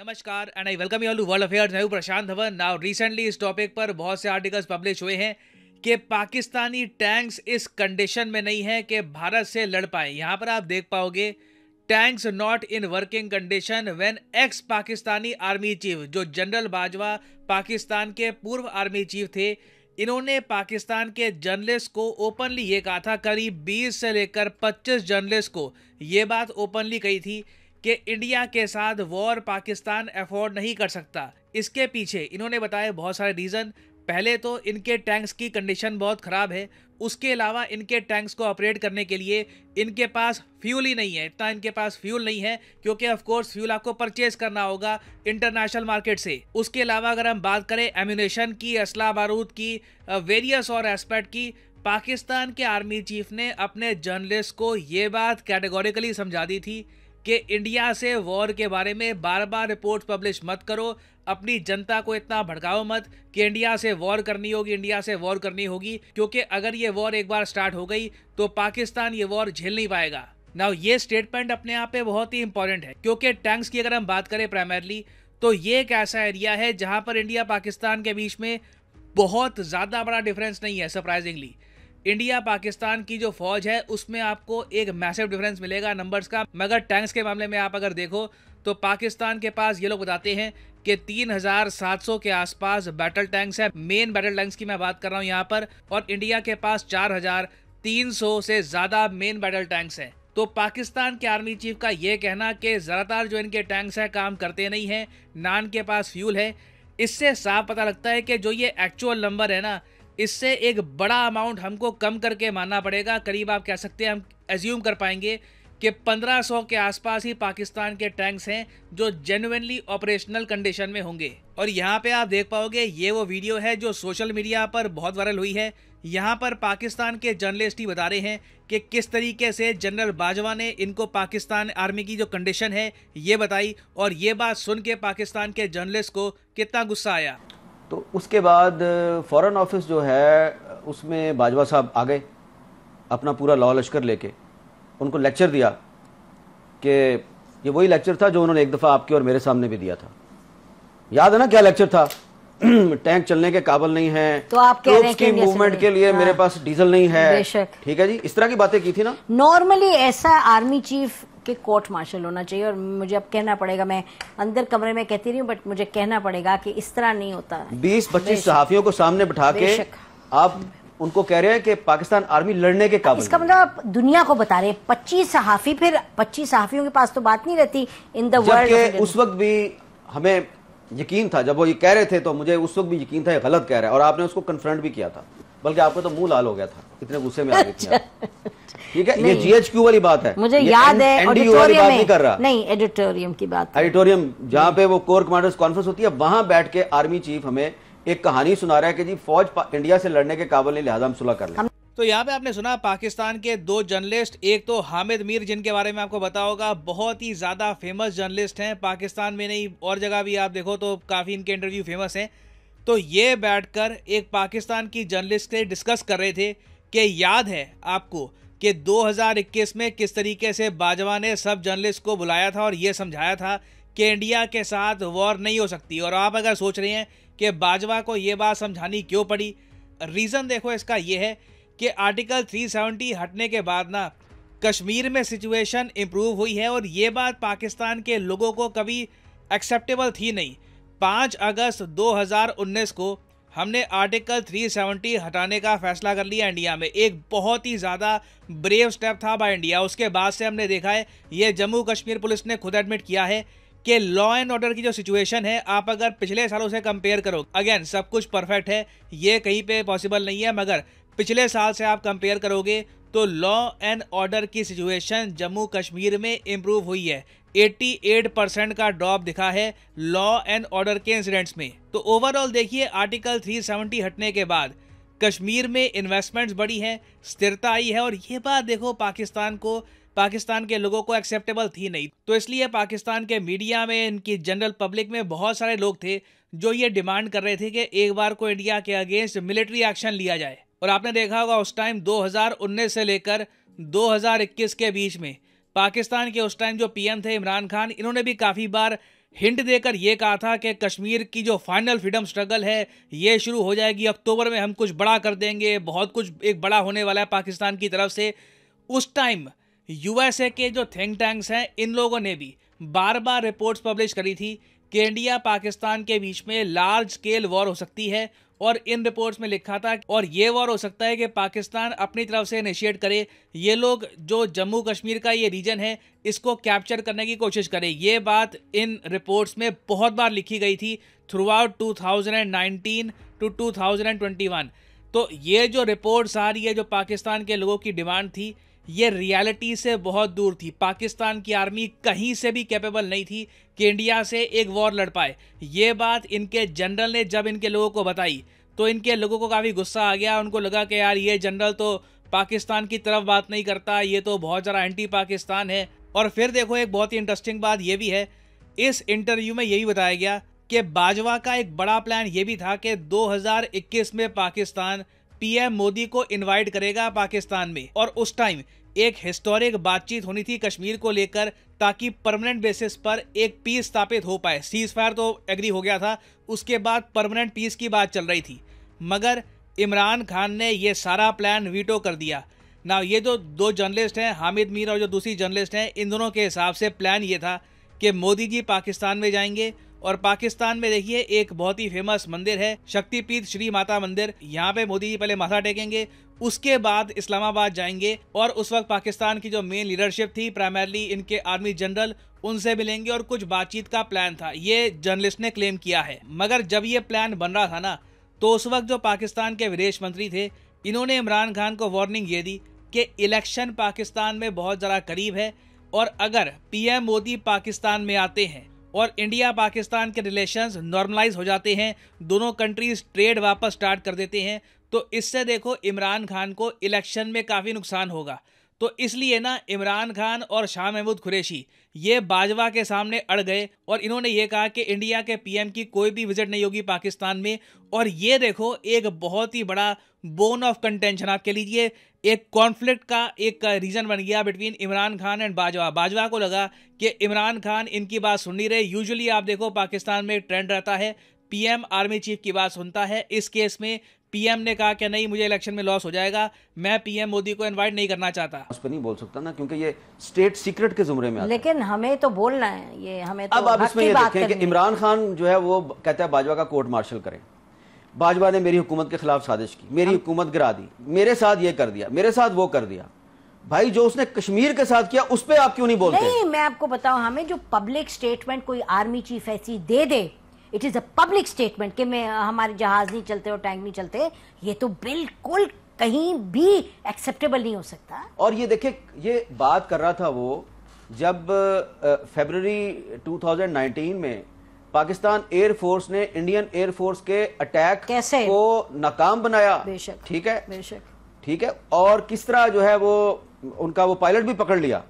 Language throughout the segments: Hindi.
नमस्कार and I welcome you all to world affairs. मैं हूं प्रशांत धवन। नाउ रिसेंटली इस टॉपिक पर बहुत से आर्टिकल्स पब्लिश हुए हैं कि पाकिस्तानी टैंक्स इस कंडीशन में नहीं है कि भारत से लड़ पाए। यहां पर आप देख पाओगे tanks not in working condition when x Pakistani army chief, जो जनरल बाजवा पाकिस्तान के पूर्व आर्मी चीफ थे, इन्होंने पाकिस्तान के जर्नलिस्ट को ओपनली ये कहा था, करीब 20 से लेकर 25 जर्नलिस्ट को ये बात ओपनली कही थी कि इंडिया के साथ वॉर पाकिस्तान अफोर्ड नहीं कर सकता। इसके पीछे इन्होंने बताए बहुत सारे रीज़न। पहले तो इनके टैंक्स की कंडीशन बहुत ख़राब है, उसके अलावा इनके टैंक्स को ऑपरेट करने के लिए इनके पास फ्यूल ही नहीं है। इतना इनके पास फ्यूल नहीं है क्योंकि ऑफ कोर्स फ्यूल आपको परचेज करना होगा इंटरनेशनल मार्केट से। उसके अलावा अगर हम बात करें एम्यूनेशन की, असला बारूद की, वेरियस और एस्पेक्ट की, पाकिस्तान के आर्मी चीफ ने अपने जर्नलिस्ट को ये बात कैटेगोरिकली समझा दी थी कि इंडिया से वॉर के बारे में बार बार रिपोर्ट पब्लिश मत करो, अपनी जनता को इतना भड़काओ मत कि इंडिया से वॉर करनी होगी, इंडिया से वॉर करनी होगी, क्योंकि अगर ये वॉर एक बार स्टार्ट हो गई तो पाकिस्तान ये वॉर झेल नहीं पाएगा। नाउ ये स्टेटमेंट अपने आप पे बहुत ही इंपॉर्टेंट है क्योंकि टैंक्स की अगर हम बात करें प्राइमरली तो ये एक ऐसा एरिया है जहां पर इंडिया पाकिस्तान के बीच में बहुत ज़्यादा बड़ा डिफरेंस नहीं है। सरप्राइजिंगली इंडिया पाकिस्तान की जो फौज है उसमें आपको एक मैसिव डिफरेंस मिलेगा नंबर्स का, मगर टैंक्स के मामले में आप अगर देखो तो पाकिस्तान के पास ये लोग बताते हैं कि 3700 के आसपास बैटल टैंक्स है। मेन बैटल टैंक्स की मैं बात कर रहा हूँ यहाँ पर, और इंडिया के पास 4300 से ज़्यादा मेन बैटल टैंक्स हैं। तो पाकिस्तान के आर्मी चीफ का ये कहना कि ज़्यादातर जो इनके टैंक्स हैं काम करते नहीं हैं, ना इनके पास फ्यूल है, इससे साफ पता लगता है कि जो ये एक्चुअल नंबर है ना, इससे एक बड़ा अमाउंट हमको कम करके मानना पड़ेगा। करीब आप कह सकते हैं, हम एज्यूम कर पाएंगे कि 1500 के आसपास ही पाकिस्तान के टैंक्स हैं जो जेन्युइनली ऑपरेशनल कंडीशन में होंगे। और यहाँ पे आप देख पाओगे ये वो वीडियो है जो सोशल मीडिया पर बहुत वायरल हुई है। यहाँ पर पाकिस्तान के जर्नलिस्ट ही बता रहे हैं कि किस तरीके से जनरल बाजवा ने इनको पाकिस्तान आर्मी की जो कंडीशन है ये बताई, और ये बात सुन के पाकिस्तान के जर्नलिस्ट को कितना गुस्सा आया। तो उसके बाद फॉरेन ऑफिस जो है उसमें बाजवा साहब आ गए अपना पूरा लॉ लश्कर लेके, उनको लेक्चर दिया कि ये वही लेक्चर था जो उन्होंने एक दफ़ा आपके और मेरे सामने भी दिया था। याद है ना क्या लेक्चर था? टैंक चलने के काबिल नहीं है, तो आप कह रहे हैं कि मूवमेंट के लिए मेरे पास डीजल नहीं है। ठीक है जी, इस तरह की बातें की थी ना। नॉर्मली ऐसा आर्मी चीफ के कोर्ट मार्शल होना चाहिए, और मुझे अब कहना पड़ेगा, मैं अंदर कमरे में कहती रही हूँ बट मुझे कहना पड़ेगा कि इस तरह नहीं होता। 20-25 सहाफियों को सामने बिठा के आप उनको कह रहे हैं कि पाकिस्तान आर्मी लड़ने के काबिल। इसका मतलब आप दुनिया को बता रहे हैं 25 सहाफी, फिर 25 सहाफियों के पास तो बात नहीं रहती इन द वर्ल्ड। उस वक्त भी हमें यकीन था, जब वो ये कह रहे थे तो मुझे उस वक्त भी यकीन था ये गलत कह रहा है, और आपने उसको कन्फ्रंट भी किया था, बल्कि आपका तो मुंह लाल हो गया था, इतने गुस्से में आ गई थी। ठीक है, ये जीएचक्यू वाली बात है, मुझे याद है एनडीयू वाली बात नहीं कर रहा, नहीं एडिटोरियम की बात, एडिटोरियम जहां पे वो कोर कमांडर्स कॉन्फ्रेंस होती है, वहां बैठ के आर्मी चीफ हमें एक कहानी सुना रहा है कि जी फौज इंडिया से लड़ने के काबिल नहीं, लिहाजा हम सुलह कर लें। तो यहाँ पे आपने सुना पाकिस्तान के दो जर्नलिस्ट, एक तो हामिद मीर जिनके बारे में आपको पता होगा, बहुत ही ज़्यादा फेमस जर्नलिस्ट हैं, पाकिस्तान में नहीं और जगह भी आप देखो तो काफ़ी इनके इंटरव्यू फेमस हैं। तो ये बैठकर एक पाकिस्तान की जर्नलिस्ट से डिस्कस कर रहे थे कि याद है आपको कि 2021 में किस तरीके से बाजवा ने सब जर्नलिस्ट को बुलाया था और ये समझाया था कि इंडिया के साथ वॉर नहीं हो सकती। और आप अगर सोच रहे हैं कि बाजवा को ये बात समझानी क्यों पड़ी, रीज़न देखो इसका ये है कि आर्टिकल 370 हटने के बाद ना कश्मीर में सिचुएशन इम्प्रूव हुई है, और ये बात पाकिस्तान के लोगों को कभी एक्सेप्टेबल थी नहीं। 5 अगस्त 2019 को हमने आर्टिकल 370 हटाने का फैसला कर लिया इंडिया में। एक बहुत ही ज़्यादा ब्रेव स्टेप था बाय इंडिया। उसके बाद से हमने देखा है, ये जम्मू कश्मीर पुलिस ने खुद एडमिट किया है कि लॉ एंड ऑर्डर की जो सिचुएशन है, आप अगर पिछले सालों से कंपेयर करो, अगेन सब कुछ परफेक्ट है, ये कहीं पे पॉसिबल नहीं है, मगर पिछले साल से आप कंपेयर करोगे तो लॉ एंड ऑर्डर की सिचुएशन जम्मू कश्मीर में इम्प्रूव हुई है। 88% का ड्रॉप दिखा है लॉ एंड ऑर्डर के इंसिडेंट्स में। तो ओवरऑल देखिए, आर्टिकल 370 हटने के बाद कश्मीर में इन्वेस्टमेंट्स बढ़ी हैं, स्थिरता आई है, और ये बात देखो पाकिस्तान के लोगों को एक्सेप्टेबल थी नहीं। तो इसलिए पाकिस्तान के मीडिया में, इनकी जनरल पब्लिक में बहुत सारे लोग थे जो ये डिमांड कर रहे थे कि एक बार को इंडिया के अगेंस्ट मिलिट्री एक्शन लिया जाए। और आपने देखा होगा उस टाइम 2019 से लेकर 2021 के बीच में पाकिस्तान के उस टाइम जो पीएम थे इमरान खान, इन्होंने भी काफ़ी बार हिंट देकर ये कहा था कि कश्मीर की जो फाइनल फ्रीडम स्ट्रगल है ये शुरू हो जाएगी अक्टूबर में, हम कुछ बड़ा कर देंगे, बहुत कुछ एक बड़ा होने वाला है पाकिस्तान की तरफ से। उस टाइम यूएसए के जो थिंक टैंक्स हैं इन लोगों ने भी बार बार रिपोर्ट्स पब्लिश करी थी कि इंडिया पाकिस्तान के बीच में लार्ज स्केल वॉर हो सकती है, और इन रिपोर्ट्स में लिखा था और ये वॉर हो सकता है कि पाकिस्तान अपनी तरफ से इनिशिएट करे, ये लोग जो जम्मू कश्मीर का ये रीजन है इसको कैप्चर करने की कोशिश करे। ये बात इन रिपोर्ट्स में बहुत बार लिखी गई थी थ्रू आउट 2019 टू 2021। तो ये जो रिपोर्ट्स आ रही है, जो पाकिस्तान के लोगों की डिमांड थी, ये रियलिटी से बहुत दूर थी। पाकिस्तान की आर्मी कहीं से भी कैपेबल नहीं थी कि इंडिया से एक वॉर लड़ पाए। ये बात इनके जनरल ने जब इनके लोगों को बताई तो इनके लोगों को काफ़ी गुस्सा आ गया। उनको लगा कि यार ये जनरल तो पाकिस्तान की तरफ बात नहीं करता, ये तो बहुत ज़्यादा एंटी पाकिस्तान है। और फिर देखो एक बहुत ही इंटरेस्टिंग बात ये भी है, इस इंटरव्यू में यही बताया गया कि बाजवा का एक बड़ा प्लान ये भी था कि 2021 में पाकिस्तान पीएम मोदी को इनवाइट करेगा पाकिस्तान में, और उस टाइम एक हिस्टोरिक बातचीत होनी थी कश्मीर को लेकर, ताकि परमानेंट बेसिस पर एक पीस स्थापित हो पाए। सीज फायर तो एग्री हो गया था, उसके बाद परमानेंट पीस की बात चल रही थी, मगर इमरान खान ने ये सारा प्लान वीटो कर दिया ना। ये जो दो जर्नलिस्ट हैं, हामिद मीर और जो दूसरी जर्नलिस्ट हैं, इन दोनों के हिसाब से प्लान ये था कि मोदी जी पाकिस्तान में जाएंगे, और पाकिस्तान में देखिए एक बहुत ही फेमस मंदिर है शक्तिपीठ श्री माता मंदिर, यहाँ पे मोदी जी पहले माथा टेकेंगे, उसके बाद इस्लामाबाद जाएंगे, और उस वक्त पाकिस्तान की जो मेन लीडरशिप थी, प्राइमरली इनके आर्मी जनरल, उनसे मिलेंगे और कुछ बातचीत का प्लान था। ये जर्नलिस्ट ने क्लेम किया है। मगर जब ये प्लान बन रहा था ना, तो उस वक्त जो पाकिस्तान के विदेश मंत्री थे, इन्होंने इमरान खान को वार्निंग ये दी कि इलेक्शन पाकिस्तान में बहुत ज़रा करीब है, और अगर पीएम मोदी पाकिस्तान में आते हैं और इंडिया पाकिस्तान के रिलेशंस नॉर्मलाइज हो जाते हैं, दोनों कंट्रीज ट्रेड वापस स्टार्ट कर देते हैं, तो इससे देखो इमरान खान को इलेक्शन में काफ़ी नुकसान होगा। तो इसलिए ना इमरान खान और शाह महमूद कुरैशी ये बाजवा के सामने अड़ गए, और इन्होंने ये कहा कि इंडिया के पीएम की कोई भी विजिट नहीं होगी पाकिस्तान में। और ये देखो एक बहुत ही बड़ा बोन ऑफ कंटेंशन, आप कह लीजिए एक कॉन्फ्लिक्ट का एक रीजन बन गया बिटवीन इमरान खान एंड बाजवा। बाजवा को लगा कि इमरान खान इनकी बात सुन नहीं रहे। यूजुअली आप देखो पाकिस्तान में एक ट्रेंड रहता है, पीएम आर्मी चीफ की बात सुनता है। इस केस में पीएम ने कहा कि नहीं, मुझे इलेक्शन में लॉस हो जाएगा, मैं पीएम मोदी को इनवाइट नहीं करना चाहता। उस पर नहीं बोल सकता ना, क्योंकि ये स्टेट सीक्रेट के जुमरे में आता है। लेकिन हमें तो बोलना है, ये हमें तो अब आप इसमें ये देखें कि इमरान खान जो है वो कहता है बाजवा का कोर्ट मार्शल करें। बाजवा ने मेरी हुकूमत के खिलाफ साजिश की, मेरी हुकूमत गिरा दी, मेरे साथ ये कर दिया, मेरे साथ वो कर दिया। भाई जो उसने कश्मीर के साथ किया उस पर आप क्यों नहीं बोलते? नहीं, मैं आपको बताऊं, हमें जो पब्लिक स्टेटमेंट कोई आर्मी चीफ ऐसी दे दे, it is a public statement कि मैं हमारे जहाज नहीं चलते और टैंक नहीं चलते, ये तो बिल्कुल कहीं भी एक्सेप्टेबल नहीं हो सकता। और ये देखिए, ये बात कर रहा था वो जब फरवरी 2019 में पाकिस्तान एयरफोर्स ने इंडियन एयरफोर्स के अटैक को नाकाम बनाया। बेशक, ठीक है, बेशक, ठीक है। और किस तरह जो है वो उनका वो पायलट भी पकड़ लिया,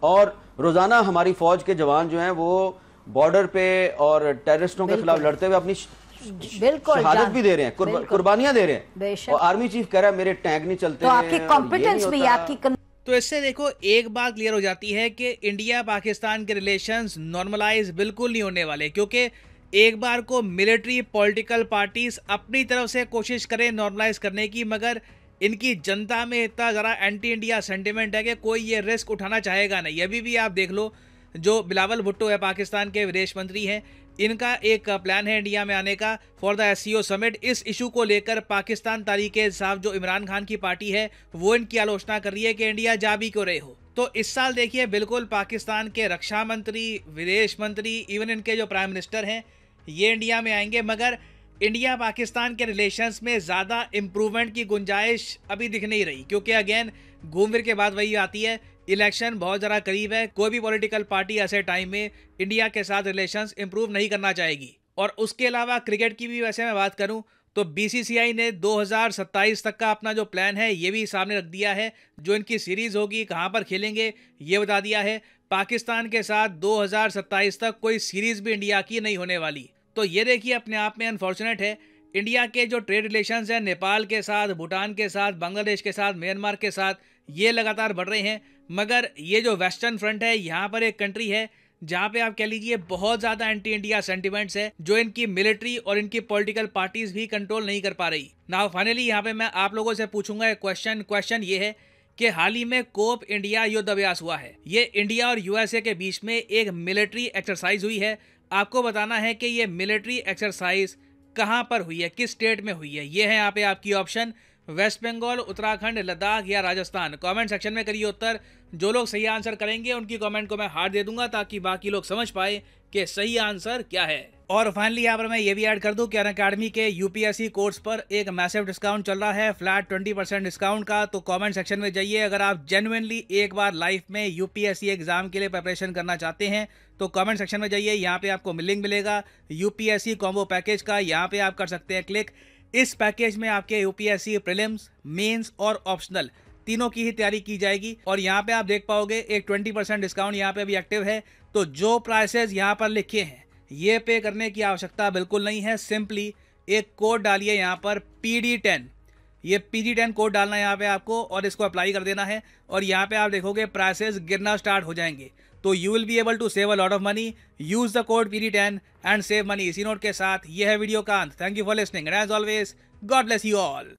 और रोजाना हमारी फौज के जवान जो हैं वो बॉर्डर पे और टेररिस्टों के खिलाफ लड़ते हुए अपनी शहादत भी दे रहे हैं, कुर्बानियां दे रहे हैं। और आर्मी चीफ कह रहा है मेरे टैंक नहीं चलते, तो आपकी कॉम्पिटेंस भी, आपकी तो इससे देखो एक बात क्लियर हो जाती है कि इंडिया पाकिस्तान के रिलेशंस नॉर्मलाइज बिल्कुल नहीं होने वाले, क्योंकि एक बार को मिलिट्री पॉलिटिकल पार्टीज अपनी तरफ से कोशिश करें नॉर्मलाइज करने की, मगर इनकी जनता में इतना ज़रा एंटी इंडिया सेंटिमेंट है कि कोई ये रिस्क उठाना चाहेगा नहीं। अभी भी आप देख लो, जो बिलावल भुट्टो है, पाकिस्तान के विदेश मंत्री हैं, इनका एक प्लान है इंडिया में आने का फॉर द SCO समिट। इस इशू को लेकर पाकिस्तान तहरीक-ए-इंसाफ जो इमरान खान की पार्टी है वो इनकी आलोचना कर रही है कि इंडिया जा भी क्यों रहे हो। तो इस साल देखिए बिल्कुल पाकिस्तान के रक्षा मंत्री, विदेश मंत्री, इवन इनके जो प्राइम मिनिस्टर हैं ये इंडिया में आएंगे, मगर इंडिया पाकिस्तान के रिलेशंस में ज़्यादा इम्प्रूवमेंट की गुंजाइश अभी दिख नहीं रही, क्योंकि अगेन घूम फिर के बाद वही आती है, इलेक्शन बहुत ज़रा करीब है। कोई भी पॉलिटिकल पार्टी ऐसे टाइम में इंडिया के साथ रिलेशंस इंप्रूव नहीं करना चाहेगी। और उसके अलावा क्रिकेट की भी वैसे मैं बात करूं तो BCCI ने 2027 तक का अपना जो प्लान है ये भी सामने रख दिया है। जो इनकी सीरीज़ होगी, कहां पर खेलेंगे, ये बता दिया है। पाकिस्तान के साथ 2027 तक कोई सीरीज़ भी इंडिया की नहीं होने वाली। तो ये देखिए अपने आप में अनफॉर्चुनेट है, इंडिया के जो ट्रेड रिलेशंस हैं नेपाल के साथ, भूटान के साथ, बांग्लादेश के साथ, म्यांमार के साथ, ये लगातार बढ़ रहे हैं। मगर ये जो वेस्टर्न फ्रंट है, यहाँ पर एक कंट्री है जहाँ पे आप कह लीजिए बहुत ज़्यादा एंटी इंडिया सेंटिमेंट्स है, जो इनकी मिलिट्री और इनकी पॉलिटिकल पार्टीज भी कंट्रोल नहीं कर पा रही। नाउ फाइनली यहाँ पे मैं आप लोगों से पूछूंगा एक क्वेश्चन ये है कि हाल ही में कोप इंडिया युद्ध अभ्यास हुआ है। ये इंडिया और यूएसए के बीच में एक मिलिट्री एक्सरसाइज हुई है। आपको बताना है कि ये मिलिट्री एक्सरसाइज कहाँ पर हुई है, किस स्टेट में हुई है। ये है यहाँ पे आपकी ऑप्शन, वेस्ट बंगाल, उत्तराखंड, लद्दाख या राजस्थान। कमेंट सेक्शन में करिए उत्तर। जो लोग सही आंसर करेंगे उनकी कमेंट को मैं हार्ट दे दूंगा ताकि बाकी लोग समझ पाए कि सही आंसर क्या है। और फाइनली यहाँ पर मैं ये भी ऐड कर दूं कि अनअकैडमी के यूपीएससी कोर्स पर एक मैसिव डिस्काउंट चल रहा है, फ्लैट 20% डिस्काउंट का। तो कमेंट सेक्शन में जाइए, अगर आप जेन्युइनली एक बार लाइफ में यूपीएससी एग्जाम के लिए प्रिपरेशन करना चाहते हैं तो कमेंट सेक्शन में जाइए, यहाँ पे आपको लिंक मिलेगा यूपीएससी कॉम्बो पैकेज का। यहाँ पे आप कर सकते हैं क्लिक। इस पैकेज में आपके यूपीएससी प्रीलिम्स, मेंस और ऑप्शनल तीनों की ही तैयारी की जाएगी। और यहाँ पे आप देख पाओगे एक 20% डिस्काउंट यहाँ पे अभी एक्टिव है। तो जो प्राइसेस यहाँ पर लिखे हैं ये पे करने की आवश्यकता बिल्कुल नहीं है। सिंपली एक कोड डालिए यहाँ पर PD10, ये PD10 कोड डालना है यहाँ पे आपको और इसको अप्लाई कर देना है। और यहाँ पे आप देखोगे प्राइसेस गिरना स्टार्ट हो जाएंगे। तो you will be able to save a lot of money. Use the code PD10 and save money. इसी नोट के साथ ये है वीडियो का अंत। Thank you for listening and as always God bless you all.